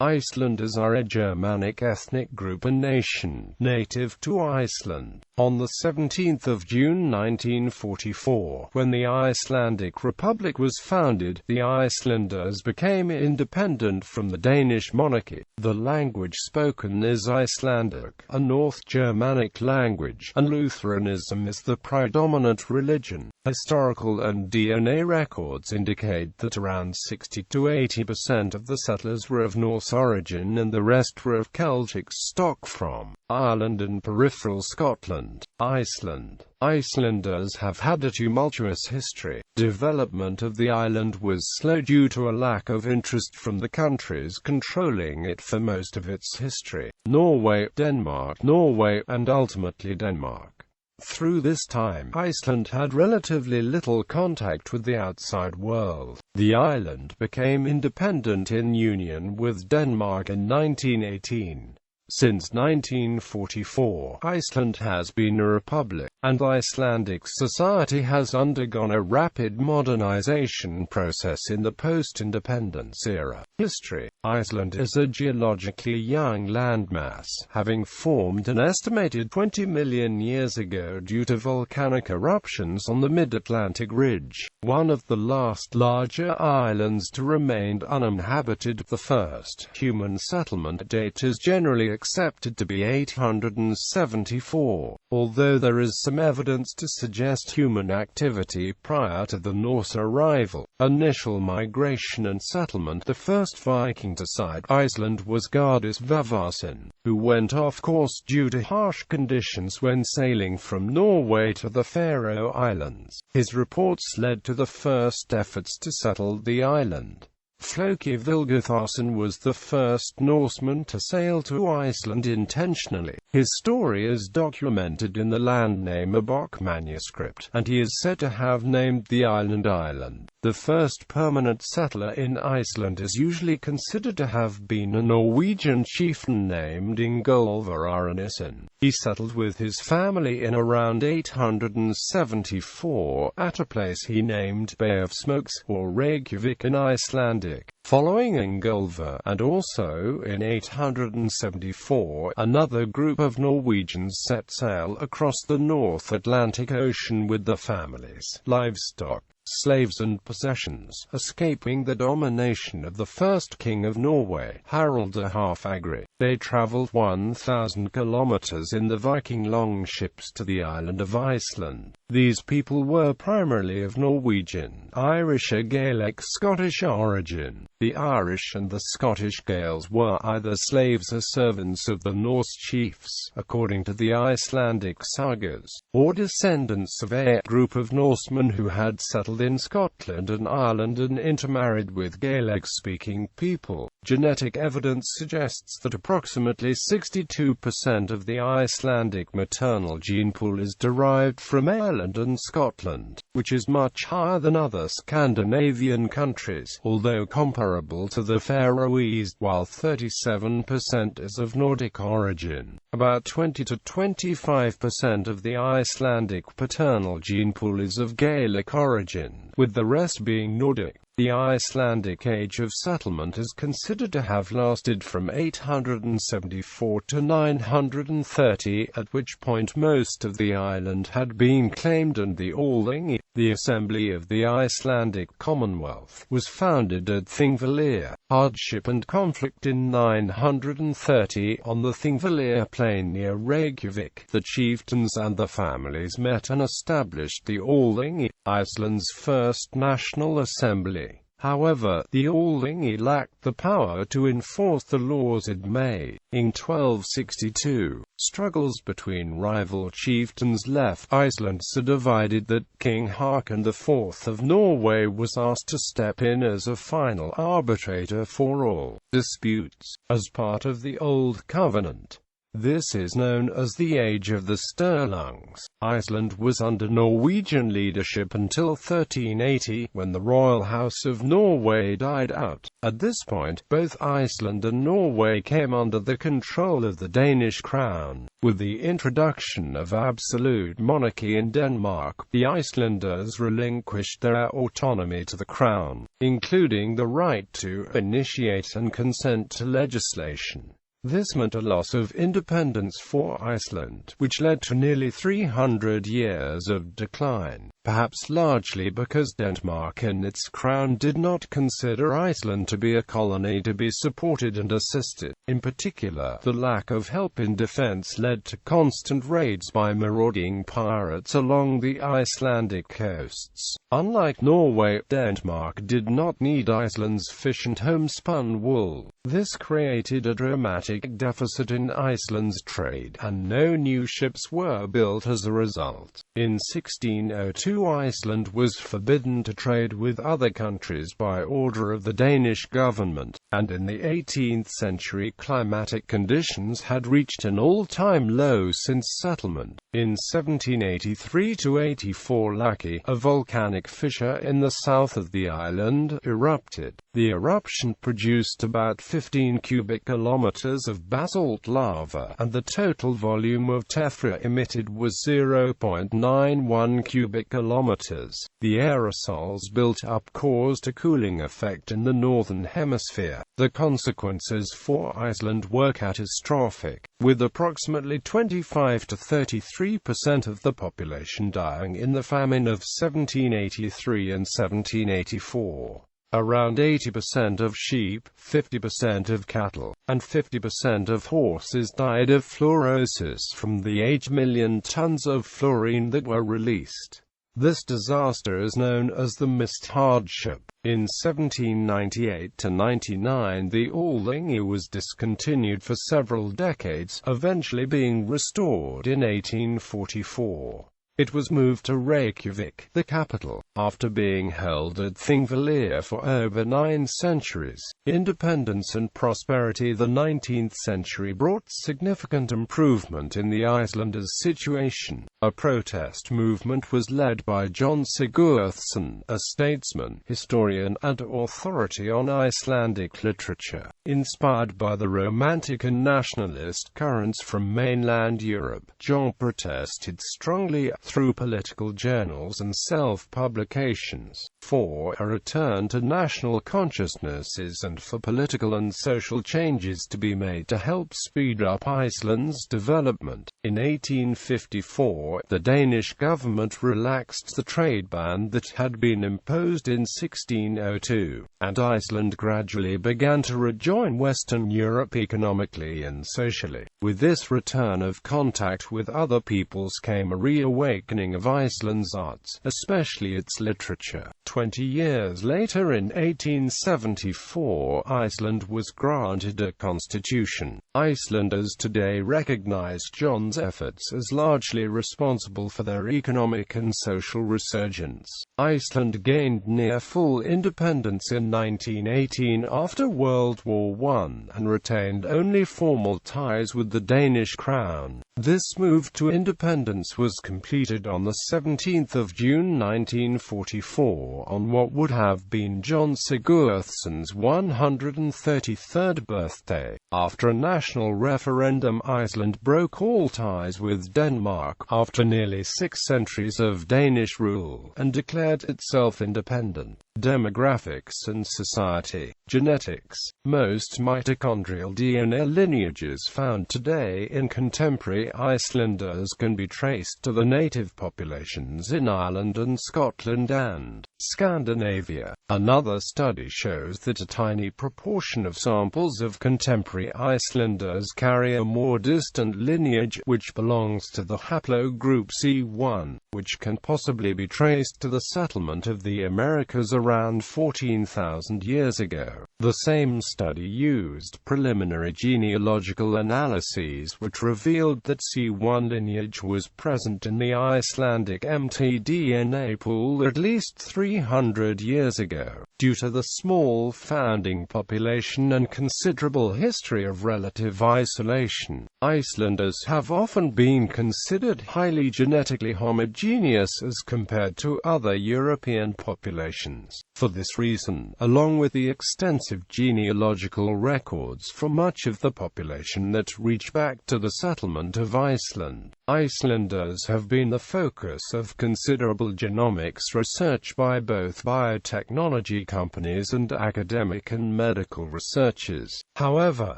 Icelanders are a Germanic ethnic group and nation, native to Iceland. On 17 June 1944, when the Icelandic Republic was founded, the Icelanders became independent from the Danish monarchy. The language spoken is Icelandic, a North Germanic language, and Lutheranism is the predominant religion. Historical and DNA records indicate that around 60 to 80% of the settlers were of Norse origin and the rest were of Celtic stock from Ireland and peripheral Scotland. Iceland. Icelanders have had a tumultuous history. Development of the island was slow due to a lack of interest from the countries controlling it for most of its history: Norway, Denmark, and ultimately Denmark. Through this time, Iceland had relatively little contact with the outside world. The island became independent in union with Denmark in 1918. Since 1944, Iceland has been a republic, and Icelandic society has undergone a rapid modernization process in the post-independence era. History. Iceland is a geologically young landmass, having formed an estimated 20 million years ago due to volcanic eruptions on the mid-Atlantic ridge. One of the last larger islands to remain uninhabited. The first human settlement date is generally accepted to be 874, although there is some evidence to suggest human activity prior to the Norse arrival. Initial migration and settlement. The first Viking to sight Iceland was Gardus Vavarsson, who went off course due to harsh conditions when sailing from Norway to the Faroe Islands. His reports led to the first efforts to settle the island. Floki Vilgutharsson was the first Norseman to sail to Iceland intentionally. His story is documented in the Landnámabók manuscript, and he is said to have named the island Ireland. The first permanent settler in Iceland is usually considered to have been a Norwegian chieftain named Ingólfur Aranesson. He settled with his family in around 874, at a place he named Bay of Smokes, or Reykjavik in Icelandic. Following Ingólfur, and also in 874, another group of Norwegians set sail across the North Atlantic Ocean with their families, livestock, slaves and possessions, escaping the domination of the first king of Norway, Harald the Half-Agri. They traveled 1,000 kilometers in the Viking longships to the island of Iceland. These people were primarily of Norwegian, Irish or Gaelic Scottish origin. The Irish and the Scottish Gaels were either slaves or servants of the Norse chiefs, according to the Icelandic sagas, or descendants of a group of Norsemen who had settled in Scotland and Ireland and intermarried with Gaelic-speaking people. Genetic evidence suggests that approximately 62% of the Icelandic maternal gene pool is derived from Ireland and Scotland, which is much higher than other Scandinavian countries, although comparable to the Faroese, while 37% is of Nordic origin. About 20 to 25% of the Icelandic paternal gene pool is of Gaelic origin, with the rest being Nordic. The Icelandic age of settlement is considered to have lasted from 874 to 930, at which point most of the island had been claimed and the Althing, the Assembly of the Icelandic Commonwealth, was founded at Thingvellir. Hardship and conflict. In 930, on the Thingvellir plain near Reykjavik, the chieftains and the families met and established the Althing, Iceland's first national assembly. However, the Althing lacked the power to enforce the laws it made. In 1262, struggles between rival chieftains left Iceland so divided that King Haakon IV of Norway was asked to step in as a final arbitrator for all disputes. As part of the Old Covenant, This is known as the Age of the Stirlungs. Iceland was under Norwegian leadership until 1380, when the royal house of Norway died out. At this point, both Iceland and Norway came under the control of the Danish crown. With the introduction of absolute monarchy in Denmark, the Icelanders relinquished their autonomy to the crown, including the right to initiate and consent to legislation. This meant a loss of independence for Iceland, which led to nearly 300 years of decline, perhaps largely because Denmark and its crown did not consider Iceland to be a colony to be supported and assisted. In particular, the lack of help in defense led to constant raids by marauding pirates along the Icelandic coasts. Unlike Norway, Denmark did not need Iceland's fish and homespun wool. This created a dramatic deficit in Iceland's trade, and no new ships were built as a result. In 1602, Iceland was forbidden to trade with other countries by order of the Danish government, and in the 18th century climatic conditions had reached an all-time low since settlement. In 1783–84, Laki, a volcanic fissure in the south of the island, erupted. The eruption produced about 15 cubic kilometers of basalt lava, and the total volume of tephra emitted was 0.91 cubic kilometers. The aerosols built up caused a cooling effect in the northern hemisphere. The consequences for Iceland were catastrophic, with approximately 25 to 33% of the population dying in the famine of 1783 and 1784. Around 80% of sheep, 50% of cattle, and 50% of horses died of fluorosis from the 8 million tons of fluorine that were released. This disaster is known as the Mist hardship. In 1798–99, the Alþingi was discontinued for several decades, eventually being restored in 1844. It was moved to Reykjavik, the capital, after being held at Thingvellir for over 9 centuries. Independence and prosperity. The 19th century brought significant improvement in the Icelanders' situation. A protest movement was led by John Sigurðsson, a statesman, historian, and authority on Icelandic literature. Inspired by the Romantic and nationalist currents from mainland Europe, John protested strongly through political journals and self-publications, for a return to national consciousnesses and for political and social changes to be made to help speed up Iceland's development. In 1854, the Danish government relaxed the trade ban that had been imposed in 1602, and Iceland gradually began to rejoin Western Europe economically and socially. With this return of contact with other peoples came a reawakening of Iceland's arts, especially its literature. 20 years later, in 1874, Iceland was granted a constitution. Icelanders today recognize John's efforts as largely responsible for their economic and social resurgence. Iceland gained near full independence in 1918 after World War I, and retained only formal ties with the Danish crown. This move to independence was completed on the 17th of June 1944, on what would have been John Sigurðsson's 133rd birthday. After a national referendum, Iceland broke all ties with Denmark, after nearly 6 centuries of Danish rule, and declared itself independent. Demographics and society. Genetics. Most mitochondrial DNA lineages found today in contemporary Icelanders can be traced to the native populations in Ireland and Scotland and Scandinavia. Another study shows that a tiny proportion of samples of contemporary Icelanders carry a more distant lineage, which belongs to the haplogroup C1, which can possibly be traced to the settlement of the Americas around 14,000 years ago. The same study used preliminary genealogical analysis analyses which revealed that C1 lineage was present in the Icelandic mtDNA pool at least 300 years ago. Due to the small founding population and considerable history of relative isolation, Icelanders have often been considered highly genetically homogeneous as compared to other European populations. For this reason, along with the extensive genealogical records for much of the population that reach back to the settlement of Iceland, Icelanders have been the focus of considerable genomics research by both biotechnology companies and academic and medical researchers. However,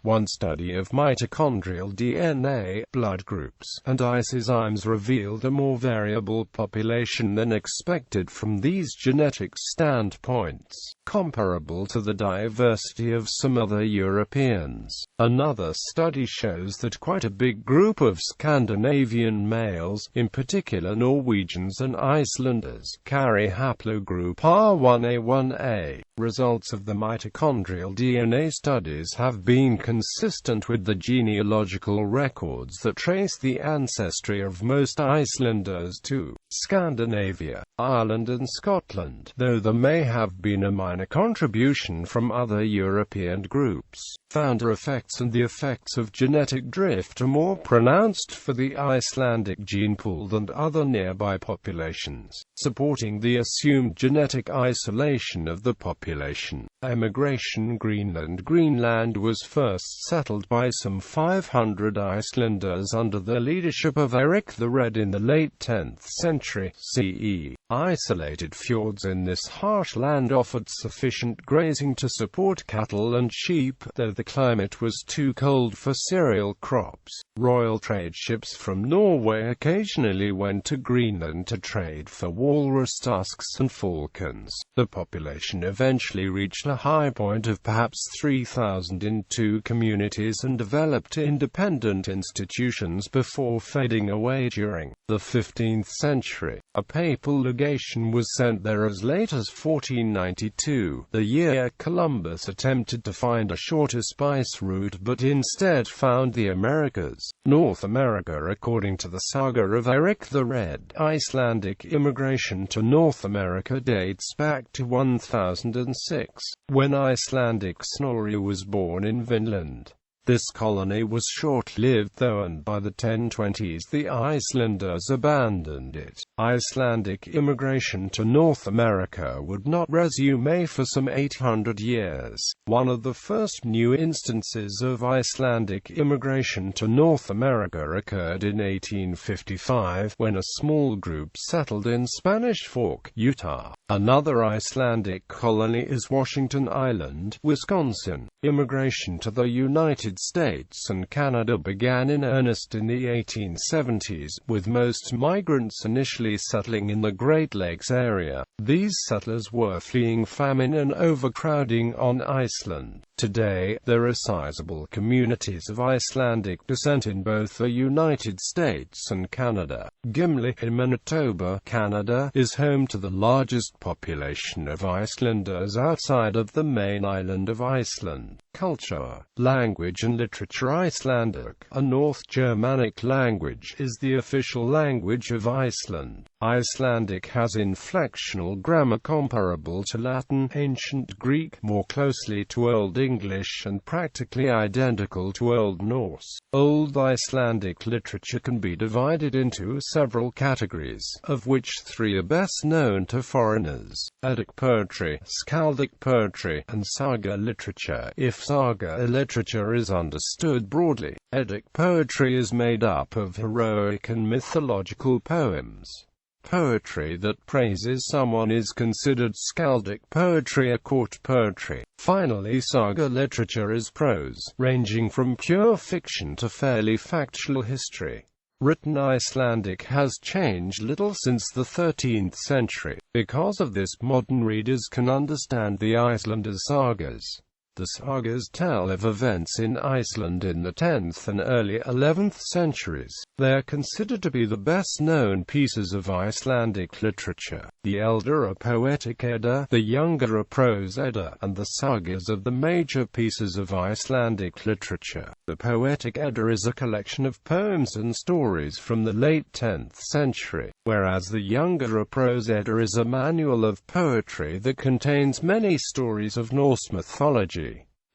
one study of mitochondrial DNA, blood groups, and isozymes revealed a more variable population than expected from these genetic standpoints, comparable to the diversity of some other Europeans. Another study shows that quite a big group of Scandinavian males, in particular Norwegians and Icelanders, carry haplogroup R1A1A. Results of the mitochondrial DNA studies have been consistent with the genealogical records that trace the ancestry of most Icelanders to Scandinavia, Ireland and Scotland, though there may have been a minor contribution from other European groups. Founder effects and the effects of genetic drift are more pronounced for the Icelandic gene pool than other nearby populations, supporting the assumed genetic isolation of the population. Emigration. Greenland was first settled by some 500 Icelanders under the leadership of Eric the Red in the late 10th century CE. Isolated fjords in this harsh land offered sufficient grazing to support cattle and sheep, though the climate was too cold for cereal crops. Royal trade ships from Norway occasionally went to Greenland to trade for walrus tusks and falcons. The population eventually reached a high point of perhaps 3,000 in two communities and developed independent institutions before fading away during the 15th century. A papal legation was sent there as late as 1492, the year Columbus attempted to find a shorter spice route but instead found the Americas. North America. According to the saga of Eric the Red, Icelandic immigration to North America dates back to 1006, when Icelandic Snorri was born in Vinland. This colony was short-lived though, and by the 1020s the Icelanders abandoned it. Icelandic immigration to North America would not resume for some 800 years. One of the first new instances of Icelandic immigration to North America occurred in 1855, when a small group settled in Spanish Fork, Utah. Another Icelandic colony is Washington Island, Wisconsin. Immigration to the United States and Canada began in earnest in the 1870s, with most migrants initially settling in the Great Lakes area. These settlers were fleeing famine and overcrowding on Iceland. Today, there are sizable communities of Icelandic descent in both the United States and Canada. Gimli, in Manitoba, Canada, is home to the largest population of Icelanders outside of the main island of Iceland. Culture, language and literature. Icelandic, a North Germanic language, is the official language of Iceland. Icelandic has inflectional grammar comparable to Latin, Ancient Greek, more closely to Old English, and practically identical to Old Norse. Old Icelandic literature can be divided into several categories, of which three are best known to foreigners: Eddic poetry, Skaldic poetry, and saga literature. If saga literature is understood broadly, Eddic poetry is made up of heroic and mythological poems. Poetry that praises someone is considered Skaldic poetry or court poetry. Finally, saga literature is prose, ranging from pure fiction to fairly factual history. Written Icelandic has changed little since the 13th century. Because of this, modern readers can understand the Icelanders' sagas. The sagas tell of events in Iceland in the 10th and early 11th centuries. They are considered to be the best-known pieces of Icelandic literature. The elder are Poetic Edda, the younger are Prose Edda, and the sagas are the major pieces of Icelandic literature. The Poetic Edda is a collection of poems and stories from the late 10th century, whereas the younger Prose Edda is a manual of poetry that contains many stories of Norse mythology.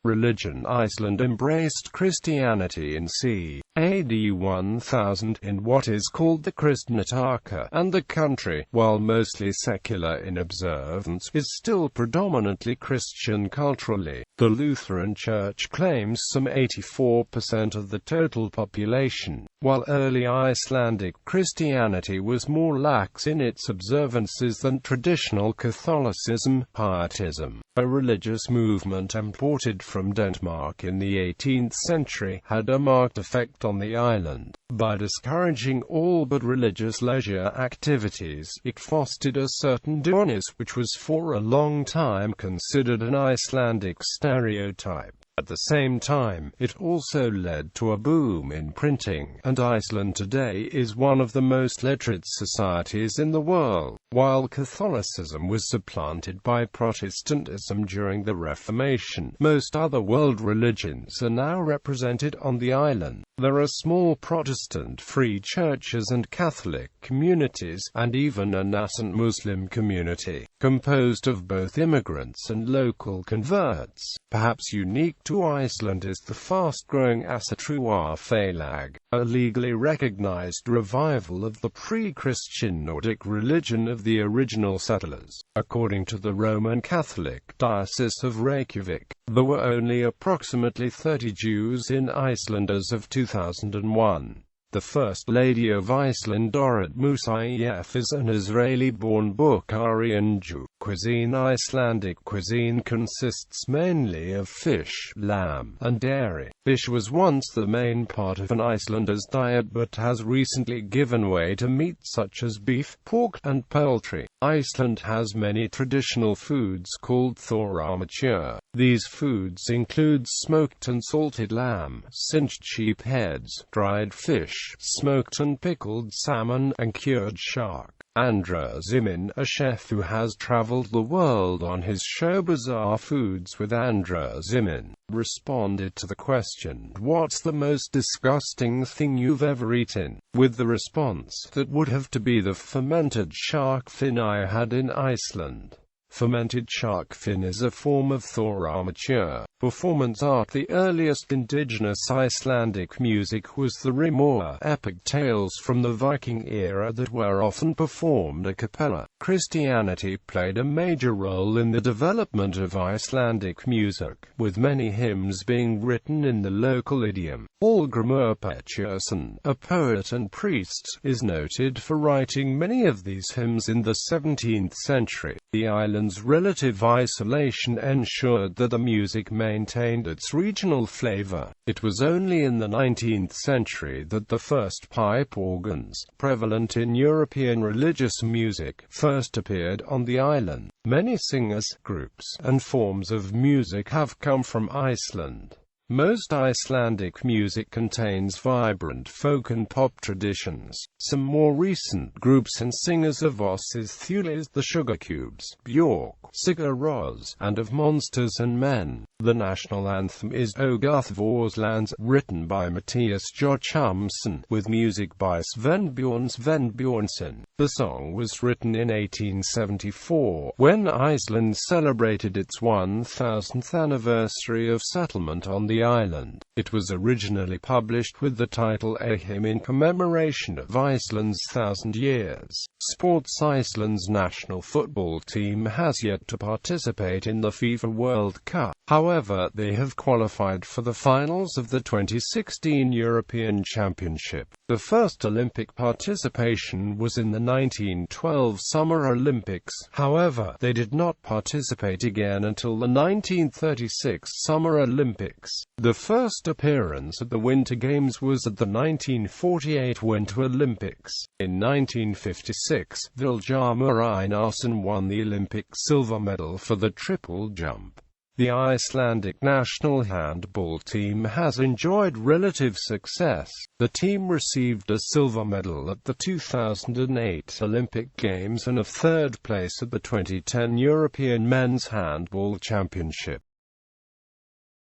Religion. Iceland embraced Christianity in c. AD 1000 in what is called the Kristnitaka, and the country, while mostly secular in observance, is still predominantly Christian culturally. The Lutheran Church claims some 84% of the total population, while early Icelandic Christianity was more lax in its observances than traditional Catholicism. Pietism, a religious movement imported from Denmark in the 18th century, had a marked effect on the island. By discouraging all but religious leisure activities, it fostered a certain dourness which was for a long time considered an Icelandic stereotype. At the same time, it also led to a boom in printing, and Iceland today is one of the most literate societies in the world. While Catholicism was supplanted by Protestantism during the Reformation, most other world religions are now represented on the island. There are small Protestant free churches and Catholic communities, and even a nascent Muslim community, composed of both immigrants and local converts. Perhaps unique to Iceland is the fast-growing Asatrúar Félag, a legally recognized revival of the pre-Christian Nordic religion of the original settlers. According to the Roman Catholic Diocese of Reykjavik, there were only approximately 30 Jews in Iceland as of 2001. The First Lady of Iceland, Dorit Musayef, is an Israeli-born Bukharian Jew. Cuisine. Icelandic cuisine consists mainly of fish, lamb, and dairy. Fish was once the main part of an Icelander's diet but has recently given way to meat such as beef, pork, and poultry. Iceland has many traditional foods called þorramatjur. These foods include smoked and salted lamb, singed sheep heads, dried fish, smoked and pickled salmon, and cured shark. Andra Zimin, a chef who has traveled the world on his show Bizarre Foods with Andra Zimin, responded to the question, "What's the most disgusting thing you've ever eaten?" with the response, "That would have to be the fermented shark fin I had in Iceland." Fermented shark fin is a form of þorramatjur performance art. The earliest indigenous Icelandic music was the rimor, epic tales from the Viking era that were often performed a cappella. Christianity played a major role in the development of Icelandic music, with many hymns being written in the local idiom. Hallgrímur Pétursson, a poet and priest, is noted for writing many of these hymns in the 17th century. The island's relative isolation ensured that the music maintained its regional flavor. It was only in the 19th century that the first pipe organs, prevalent in European religious music, first appeared on the island. Many singers, groups, and forms of music have come from Iceland. Most Icelandic music contains vibrant folk and pop traditions. Some more recent groups and singers are Voss's Thules, the Sugar Cubes, Björk, Sigur Rós, and of Monsters and Men. The national anthem is O Guð Vors Lands, written by Mattias Jochumsson, with music by Sven Björnsson. The song was written in 1874, when Iceland celebrated its 1000th anniversary of settlement on the island. It was originally published with the title A Hymn in commemoration of Iceland's 1,000 years. Sports. Iceland's national football team has yet to participate in the FIFA World Cup. However, they have qualified for the finals of the 2016 European Championship. The first Olympic participation was in the 1912 Summer Olympics. However, they did not participate again until the 1936 Summer Olympics. The first appearance at the Winter Games was at the 1948 Winter Olympics. In 1956, Vilhjálmur Einarsson won the Olympic silver medal for the triple jump. The Icelandic national handball team has enjoyed relative success. The team received a silver medal at the 2008 Olympic Games and a third place at the 2010 European Men's Handball Championship.